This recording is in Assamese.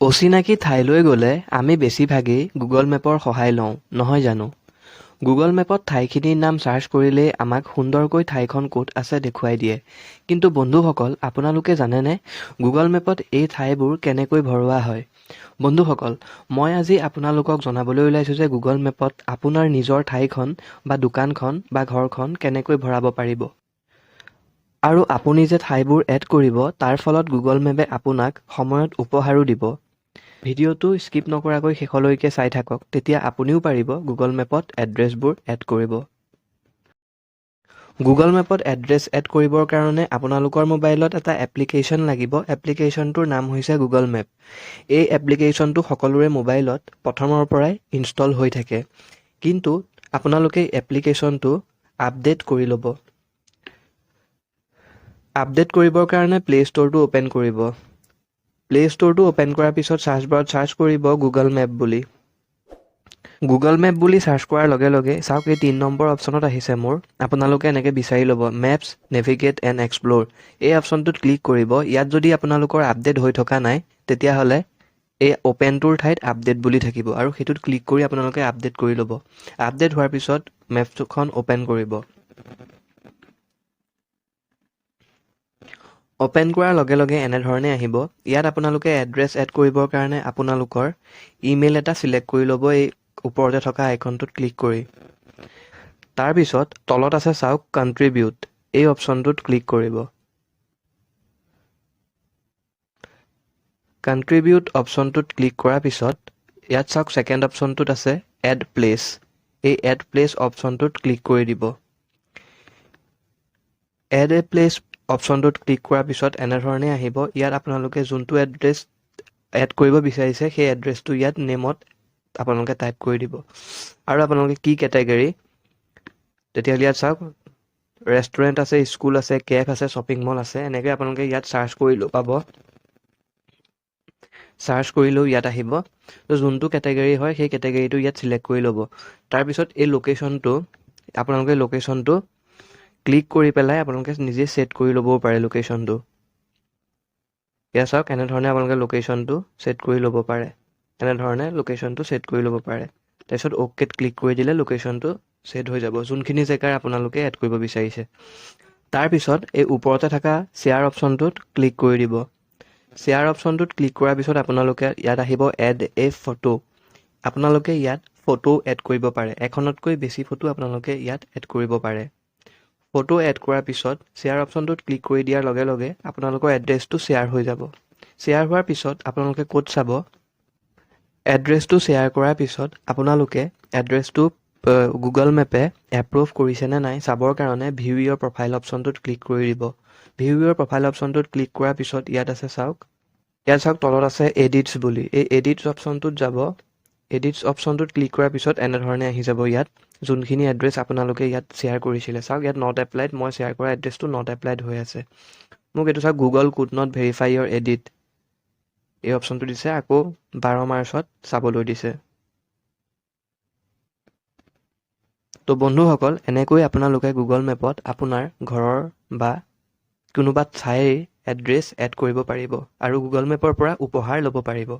অচিনাকি ঠাইলৈ গ'লে আমি বেছিভাগেই গুগল মেপৰ সহায় লওঁ, নহয় জানো? গুগল মেপত ঠাইখিনিৰ নাম চাৰ্চ কৰিলেই আমাক সুন্দৰকৈ ঠাইখন ক'ত আছে দেখুৱাই দিয়ে। কিন্তু বন্ধুসকল, আপোনালোকে জানেনে গুগল মেপত এই ঠাইবোৰ কেনেকৈ ভৰোৱা হয়? বন্ধুসকল, মই আজি আপোনালোকক জনাবলৈ ওলাইছোঁ যে গুগল মেপত আপোনাৰ নিজৰ ঠাইখন বা দোকানখন বা ঘৰখন কেনেকৈ ভৰাব পাৰিব। আৰু আপুনি যে ঠাইবোৰ এড কৰিব, তাৰ ফলত গুগল মেপে আপোনাক সময়ত উপহাৰো দিব। ভিডিঅ'টো স্কিপ নকৰাকৈ শেষলৈকে চাই থাকক, তেতিয়া আপুনিও পাৰিব গুগল মেপত এড্ৰেছবোৰ এড কৰিব। গুগল মেপত এড্ৰেছ এড কৰিবৰ কাৰণে আপোনালোকৰ মোবাইলত এটা এপ্লিকেশ্যন লাগিব। এপ্লিকেশ্যনটোৰ নাম হৈছে গুগল মেপ। এই এপ্লিকেশ্যনটো সকলোৰে মোবাইলত প্ৰথমৰ পৰাই ইনষ্টল হৈ থাকে। কিন্তু আপোনালোকে এপ্লিকেশ্যনটো আপডেট কৰি ল'ব। আপডেট কৰিবৰ কাৰণে প্লে ষ্ট'ৰটো অ'পেন কৰিব। প্লে ষ্ট'ৰটো অ'পেন কৰাৰ পিছত চাৰ্চ বাৰত চাৰ্চ কৰিব গুগল মেপ বুলি। গুগল মেপ বুলি চাৰ্চ কৰাৰ লগে লগে চাওক এই 3 নম্বৰ অপশ্যনত আহিছে মোৰ। আপোনালোকে এনেকৈ বিচাৰি ল'ব মেপছ, নেভিগেট এণ্ড এক্সপ্ল'ৰ। এই অপশ্যনটোত ক্লিক কৰিব। ইয়াত যদি আপোনালোকৰ আপডেট হৈ থকা নাই, তেতিয়াহ'লে এই অ'পেনটোৰ ঠাইত আপডেট বুলি থাকিব আৰু সেইটোত ক্লিক কৰি আপোনালোকে আপডেট কৰি ল'ব। আপডেট হোৱাৰ পিছত মেপখন অ'পেন কৰিব। অ'পেন কৰাৰ লগে লগে এনেধৰণে আহিব। ইয়াত আপোনালোকে এড্ৰেছ এড কৰিবৰ কাৰণে আপোনালোকৰ ইমেইল এটা চিলেক্ট কৰি ল'ব এই ওপৰতে থকা আইকনটোত ক্লিক কৰি। তাৰপিছত তলত আছে চাওক কণ্ট্ৰিবিউট, এই অপশ্যনটোত ক্লিক কৰিব। কণ্ট্ৰিবিউট অপশ্যনটোত ক্লিক কৰাৰ পিছত ইয়াত চাওক ছেকেণ্ড অপশ্যনটোত আছে এড প্লেচ। এই এড প্লেচ অপশ্যনটোত ক্লিক কৰি দিব। এড এ প্লেচ অপশ্যনটোত ক্লিক কৰাৰ পিছত এনেধৰণে আহিব। ইয়াত আপোনালোকে যোনটো এড্ৰেছ এড কৰিব বিচাৰিছে সেই এড্ৰেছটো ইয়াত নেমত আপোনালোকে টাইপ কৰি দিব। আৰু আপোনালোকে কি কেটেগৰী, তেতিয়াহ'লে ইয়াত চাওক ৰেষ্টুৰেণ্ট আছে, স্কুল আছে, কেফ আছে, শ্বপিং মল আছে, এনেকৈ আপোনালোকে ইয়াত চাৰ্চ কৰিলেও পাব। চাৰ্চ কৰিলেও ইয়াত আহিব। যোনটো কেটেগৰী হয় সেই কেটেগৰীটো ইয়াত চিলেক্ট কৰি ল'ব। তাৰপিছত এই লোকেশ্যনটো ক্লিক কৰি পেলাই আপোনালোকে নিজে ছেট কৰি ল'বও পাৰে লোকেশ্যনটো। ইয়াত চাওক এনেধৰণে আপোনালোকে লোকেশ্যনটো ছেট কৰি ল'ব পাৰে। তাৰপিছত অ'কেত ক্লিক কৰি দিলে লোকেশ্যনটো ছেট হৈ যাব, যোনখিনি জেগাৰ আপোনালোকে এড কৰিব বিচাৰিছে। তাৰপিছত এই ওপৰতে থকা শ্বেয়াৰ অপশ্যনটোত ক্লিক কৰি দিব। শ্বেয়াৰ অপশ্যনটোত ক্লিক কৰাৰ পিছত আপোনালোকে ইয়াত আহিব এড এ ফটো। আপোনালোকে ইয়াত ফটো এড কৰিব পাৰে। এখনতকৈ বেছি ফটো আপোনালোকে ইয়াত এড কৰিব পাৰে। ফটো এড কৰাৰ পিছত শ্বেয়াৰ অপশ্যনটোত ক্লিক কৰি দিয়াৰ লগে লগে আপোনালোকৰ এড্ৰেছটো শ্বেয়াৰ হৈ যাব। শ্বেয়াৰ হোৱাৰ পিছত আপোনালোকে ক'ত চাব, এড্ৰেছটো শ্বেয়াৰ কৰাৰ পিছত আপোনালোকে এড্ৰেছটো গুগল মেপে এপ্ৰুভ কৰিছেনে নাই চাবৰ কাৰণে ভিউ ইয়ৰ প্ৰফাইল অপশ্যনটোত ক্লিক কৰি দিব। ভিউ ইয়ৰ প্ৰফাইল অপশ্যনটোত ক্লিক কৰাৰ পিছত ইয়াত চাওক তলত আছে এডিটছ বুলি। এই এডিটছ অপশ্যনটোত যাব। এডিটছ অপশ্যনটোত ক্লিক কৰাৰ পিছত এনেধৰণে আহি যাব ইয়াত যোনখিনি এড্ৰেছ আপোনালোকে ইয়াত শ্বেয়াৰ কৰিছিলে। চাওক ইয়াত নট এপ্লাইড, মই শ্বেয়াৰ কৰা এড্ৰেছটো নট এপ্লাইড হৈ আছে। মোক এইটো চাওক Google could not verify your edit, এই অপশ্যনটো দিছে। আকৌ 12 মাৰ্চত চাবলৈ দিছে। তো বন্ধুসকল, এনেকৈ আপোনালোকে গুগল মেপত আপোনাৰ ঘৰৰ বা কোনোবা ঠাইৰ এড্ৰেছ এড কৰিব পাৰিব আৰু গুগল মেপৰ পৰা উপহাৰ ল'ব পাৰিব।